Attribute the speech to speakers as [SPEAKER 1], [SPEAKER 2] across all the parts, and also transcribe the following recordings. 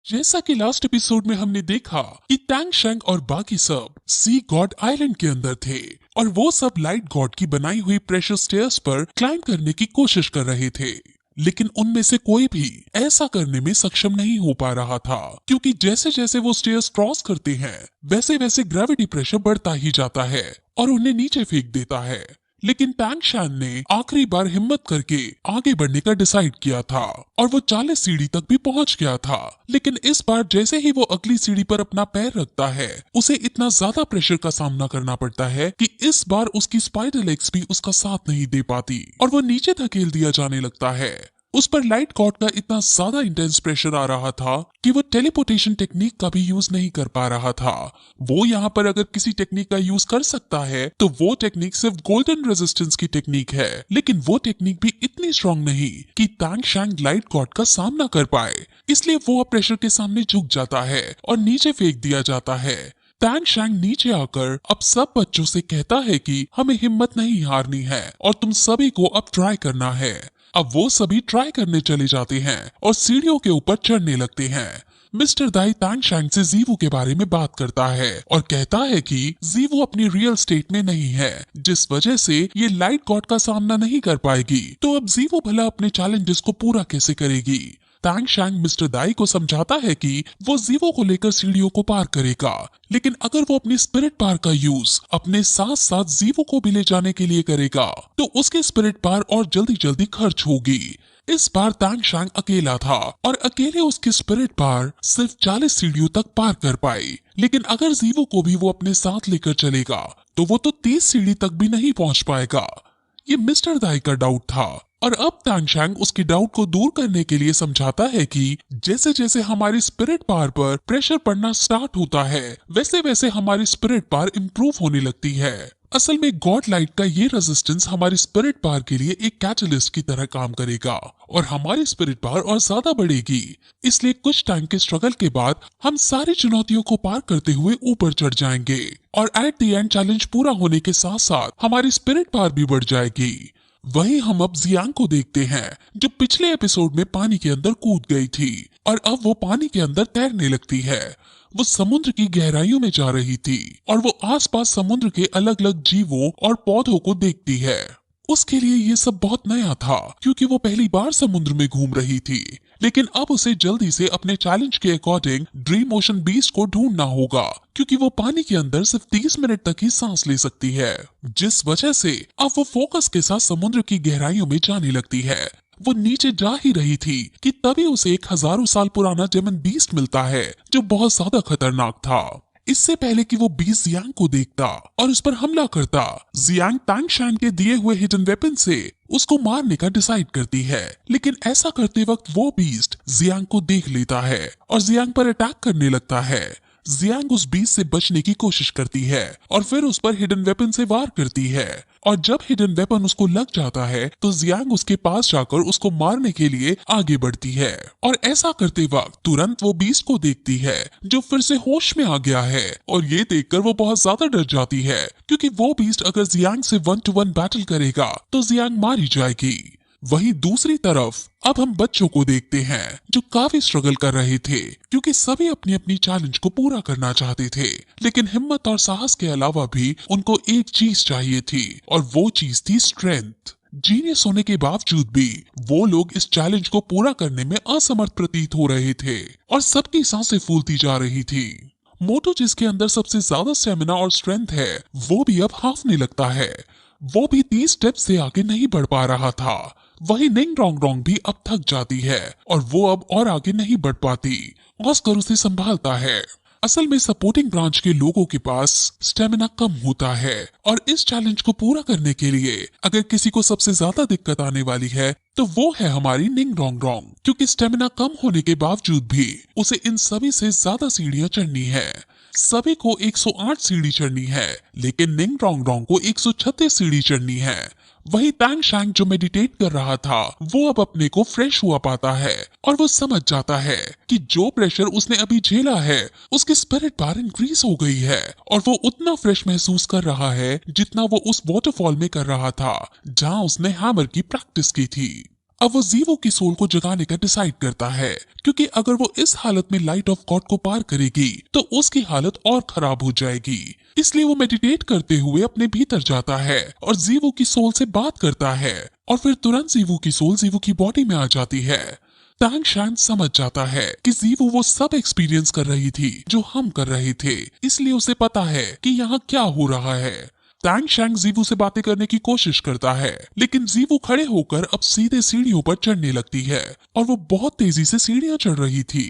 [SPEAKER 1] जैसा कि last episode में हमने देखा कि टैंग शैंग और बाकी सब सी गॉड आइलैंड के अंदर थे और वो सब लाइट गॉड की बनाई हुई प्रेशर स्टेयर्स पर क्लाइंब करने की कोशिश कर रहे थे, लेकिन उनमें से कोई भी ऐसा करने में सक्षम नहीं हो पा रहा था क्योंकि जैसे जैसे वो स्टेयर्स क्रॉस करते हैं वैसे वैसे ग्रेविटी प्रेशर बढ़ता ही जाता है और उन्हें नीचे फेंक देता है। लेकिन टैंग शैन ने आखिरी बार हिम्मत करके आगे बढ़ने का डिसाइड किया था और वो 40 सीढ़ी तक भी पहुंच गया था, लेकिन इस बार जैसे ही वो अगली सीढ़ी पर अपना पैर रखता है उसे इतना ज्यादा प्रेशर का सामना करना पड़ता है कि इस बार उसकी स्पाइडर लेग्स भी उसका साथ नहीं दे पाती और वो नीचे धकेल दिया जाने लगता है। उस पर लाइट गॉड का इतना ज्यादा इंटेंस प्रेशर आ रहा था कि वो टेलीपोर्टेशन टेक्निक का भी यूज नहीं कर पा रहा था। वो यहाँ पर अगर किसी टेक्निक का यूज कर सकता है तो वो टेक्निक सिर्फ गोल्डन रेजिस्टेंस की टेक्निक है, लेकिन वो टेक्निक भी इतनी स्ट्रांग नहीं कि टैंग शैंग लाइट गॉड का सामना कर पाए, इसलिए वो अब प्रेशर के सामने झुक जाता है और नीचे फेंक दिया जाता है। टैंग शैंग नीचे आकर अब सब बच्चों से कहता है कि हमें हिम्मत नहीं हारनी है और तुम सभी को अब ट्राई करना है। अब वो सभी ट्राई करने चले जाते हैं और सीढ़ियों के ऊपर चढ़ने लगते हैं। मिस्टर दाई टैंग शैंग से जीवू के बारे में बात करता है और कहता है कि जीवू अपनी रियल स्टेट में नहीं है, जिस वजह से ये लाइट गॉड का सामना नहीं कर पाएगी। तो अब जीवू भला अपने चैलेंजेस को पूरा कैसे करेगी। टैंग शैंग मिस्टर दाई को समझाता है कि वो जीवो को लेकर सीढ़ियों को पार करेगा, लेकिन अगर वो अपनी स्पिरिट पार का यूज अपने साथ साथ जीवो को भी ले जाने के लिए करेगा तो उसके स्पिरिट पार और जल्दी जल्दी खर्च होगी। इस बार टैंग शैंग अकेला था और अकेले उसकी स्पिरिट पार सिर्फ 40 सीढ़ियों तक पार कर पाई, लेकिन अगर जीवो को भी वो अपने साथ लेकर चलेगा तो वो तो 30 सीढ़ी तक भी नहीं पहुंच पाएगा। ये मिस्टर दाई का डाउट था और अब टैंग शैंग उसके डाउट को दूर करने के लिए समझाता है कि जैसे जैसे हमारी स्पिरिट पावर पर प्रेशर पड़ना स्टार्ट होता है वैसे वैसे हमारी स्पिरिट पावर इंप्रूव होने लगती है। असल में गॉड लाइट का ये रेजिस्टेंस हमारी स्पिरिट पावर के लिए एक कैटलिस्ट की तरह काम करेगा और हमारी स्पिरिट पावर और ज्यादा बढ़ेगी। इसलिए कुछ टाइम के स्ट्रगल के बाद हम सारी चुनौतियों को पार करते हुए ऊपर चढ़ जाएंगे और एट द एंड चैलेंज पूरा होने के साथ साथ हमारी स्पिरिट पावर भी बढ़ जाएगी। वहीं हम अब जियांग को देखते हैं जो पिछले एपिसोड में पानी के अंदर कूद गई थी और अब वो पानी के अंदर तैरने लगती है। वो समुद्र की गहराइयों में जा रही थी और वो आसपास समुद्र के अलग अलग जीवों और पौधों को देखती है। उसके लिए ये सब बहुत नया था क्योंकि वो पहली बार समुद्र में घूम रही थी, लेकिन अब उसे जल्दी से अपने चैलेंज के अकॉर्डिंग ड्रीम ओशन बीस्ट को ढूंढना होगा क्योंकि वो पानी के अंदर सिर्फ 30 मिनट तक ही सांस ले सकती है, जिस वजह से अब वो फोकस के साथ समुद्र की गहराइयों में जाने लगती है। वो नीचे जा ही रही थी कि तभी उसे एक हजारों साल पुराना डेमन बीस्ट मिलता है जो बहुत ज्यादा खतरनाक था। इससे पहले कि वो बीस्ट जियांग को देखता और उस पर हमला करता, जियांग टैंग शैंग के दिए हुए हिडन वेपन से उसको मारने का डिसाइड करती है, लेकिन ऐसा करते वक्त वो बीस्ट जियांग को देख लेता है और जियांग पर अटैक करने लगता है। जियांग उस बीस्ट से बचने की कोशिश करती है और फिर उस पर हिडन वेपन से वार करती है और जब हिडन वेपन उसको लग जाता है तो जियांग उसके पास जाकर उसको मारने के लिए आगे बढ़ती है और ऐसा करते वक्त तुरंत वो बीस्ट को देखती है जो फिर से होश में आ गया है और ये देखकर वो बहुत ज्यादा डर जाती है क्योंकि वो बीस्ट अगर जियांग से 1-to-1 बैटल करेगा तो जियांग मारी जाएगी। वहीं दूसरी तरफ अब हम बच्चों को देखते हैं जो काफी स्ट्रगल कर रहे थे क्योंकि सभी अपनी अपनी चैलेंज को पूरा करना चाहते थे, लेकिन हिम्मत और साहस के अलावा भी उनको एक चीज चाहिए थी और वो चीज थी स्ट्रेंथ। जीनियस होने के बावजूद भी वो लोग इस चैलेंज को पूरा करने में असमर्थ प्रतीत हो रहे थे और सबकी सांसें फूलती जा रही थी। मोटो जिसके अंदर सबसे ज्यादा स्टेमिना और स्ट्रेंथ है वो भी अब हाफने लगता है। वो भी 30 स्टेप से आगे नहीं बढ़ पा रहा था। वही निंग रोंग रोंग भी अब थक जाती है और वो अब और आगे नहीं बढ़ पाती। ऑस्कर उसे संभालता है। असल में सपोर्टिंग ब्रांच के लोगों के पास स्टेमिना कम होता है और इस चैलेंज को पूरा करने के लिए अगर किसी को सबसे ज्यादा दिक्कत आने वाली है तो वो है हमारी निंग रोंग रोंग, क्योंकि स्टेमिना कम होने के बावजूद भी उसे इन सभी से ज्यादा सीढ़ियां चढ़नी है। सभी को 108 सीढ़ी चढ़नी है, लेकिन निंग रोंग रोंग को 136 सीढ़ी चढ़नी है। वही टैंग शैंग जो मेडिटेट कर रहा था वो अब अपने को फ्रेश हुआ पाता है और वो समझ जाता है कि जो प्रेशर उसने अभी झेला है उसकी स्पिरिट पावर इंक्रीज हो गई है और वो उतना फ्रेश महसूस कर रहा है जितना वो उस वाटरफॉल में कर रहा था जहां उसने हैमर की प्रैक्टिस की थी। अब वो जीवो की सोल को जगाने का डिसाइड करता है, क्योंकि अगर वो इस हालत में लाइट ऑफ गॉड को पार करेगी तो उसकी हालत और खराब हो जाएगी। इसलिए वो मेडिटेट करते हुए अपने भीतर जाता है और जीवो की सोल से बात करता है, और फिर तुरंत जीवो की सोल जीवो की बॉडी में आ जाती है। तांग शैंग समझ जाता है कि जीवो वो सब एक्सपीरियंस कर रही थी जो हम कर रहे थे, इसलिए उसे पता है कि यहाँ क्या हो रहा है। तांग शैंग जीवू से बातें करने की कोशिश करता है, लेकिन जीवू खड़े होकर अब सीधे सीढ़ियों पर चढ़ने लगती है और वो बहुत तेजी से सीढ़ियां चढ़ रही थी।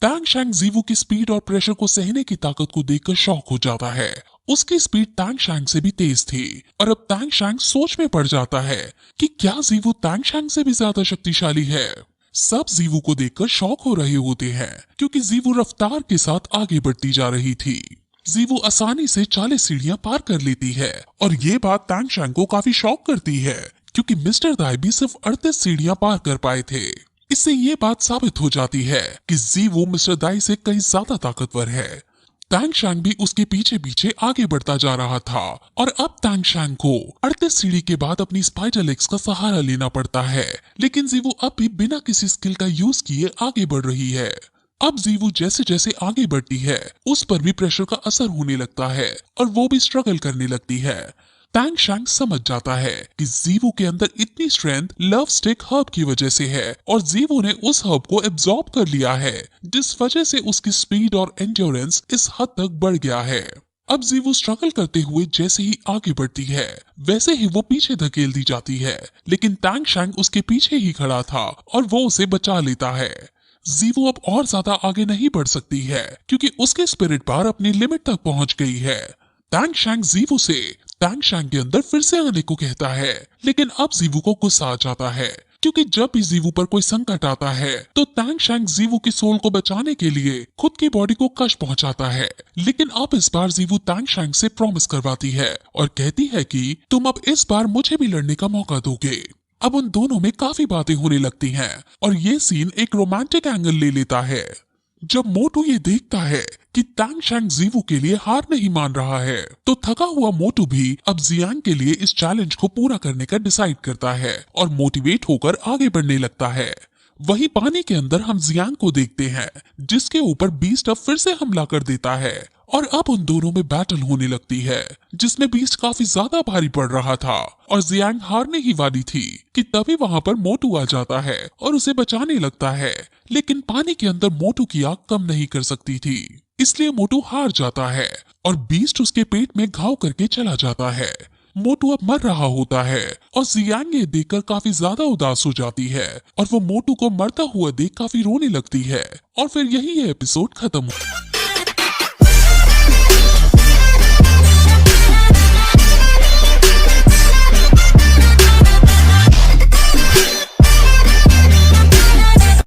[SPEAKER 1] तांग शैंग जीवू की स्पीड और प्रेशर को सहने की ताकत को देखकर शॉक हो जाता है। उसकी स्पीड तांग शैंग से भी तेज थी और अब तांग शैंग सोच में पड़ जाता है कि क्या जीवू तांग शैंग से भी ज्यादा शक्तिशाली है। सब जीवू को देखकर शॉक हो रहे होते हैं, क्योंकि जीवू रफ्तार के साथ आगे बढ़ती जा रही थी। जीवू आसानी से 40 सीढ़ियां पार कर लेती है और ये बात तांग शैंग को काफी शॉक करती है, क्योंकि मिस्टर दाई भी सिर्फ 38 सीढ़ियां पार कर पाए थे। इससे ये बात साबित हो जाती है कि जीवू मिस्टर दाई से कहीं ज्यादा ताकतवर है। तांग शैंग भी उसके पीछे पीछे आगे बढ़ता जा रहा था और अब तांग शैंग को 38 सीढ़ी के बाद अपनी स्पाइडर लेग्स का सहारा लेना पड़ता है, लेकिन जीवू अब भी बिना किसी स्किल का यूज किए आगे बढ़ रही है। अब जीवू जैसे जैसे आगे बढ़ती है उस पर भी प्रेशर का असर होने लगता है और वो भी स्ट्रगल करने लगती है। तांग शैंग समझ जाता है कि जीवू के अंदर इतनी स्ट्रेंथ लव स्टिक हर्ब की वजह से है और जीवू ने उस हर्ब को एब्जॉर्ब कर लिया है, जिस वजह से उसकी स्पीड और एंड्योरेंस इस हद तक बढ़ गया है। अब जीवू स्ट्रगल करते हुए जैसे ही आगे बढ़ती है वैसे ही वो पीछे धकेल दी जाती है, लेकिन तांग शैंग उसके पीछे ही खड़ा था और वो उसे बचा लेता है। जीवो अब और ज्यादा आगे नहीं बढ़ सकती है, क्योंकि उसके स्पिरिट बार अपनी लिमिट तक पहुंच गई है। तांग शैंग जीवो से तांग शैंग के अंदर फिर से आने को कहता है, लेकिन अब जीवो को गुस्सा आ जाता है, क्योंकि जब भी जीवो पर कोई संकट आता है तो तांग शैंग जीवो की सोल को बचाने के लिए खुद की बॉडी को कष्ट पहुंचाता है। लेकिन अब इस बार जीवो तांग शैंग से प्रॉमिस करवाती है और कहती है कि तुम अब इस बार मुझे भी लड़ने का मौका दोगे। अब उन दोनों में काफी बातें होने लगती हैं और ये सीन एक रोमांटिक एंगल ले लेता है। जब मोटू ये देखता है कि तांग शैंग जीवू के लिए हार नहीं मान रहा है तो थका हुआ मोटू भी अब जियांग के लिए इस चैलेंज को पूरा करने का डिसाइड करता है और मोटिवेट होकर आगे बढ़ने लगता है। वहीं पानी के अंदर हम जियांग को देखते हैं, जिसके ऊपर बीस्ट अब फिर से हमला कर देता है और अब उन दोनों में बैटल होने लगती है, जिसमें बीस्ट काफी ज्यादा भारी पड़ रहा था और जियांग हारने ही वाली थी कि तभी वहां पर मोटू आ जाता है और उसे बचाने लगता है। लेकिन पानी के अंदर मोटू की आग कम नहीं कर सकती थी, इसलिए मोटू हार जाता है और बीस्ट उसके पेट में घाव करके चला जाता है। मोटू अब मर रहा होता है और जियांग ये देखकर काफी ज्यादा उदास हो जाती है और वो मोटू को मरता हुआ देख काफी रोने लगती है और फिर यही ये एपिसोड खत्म हुआ।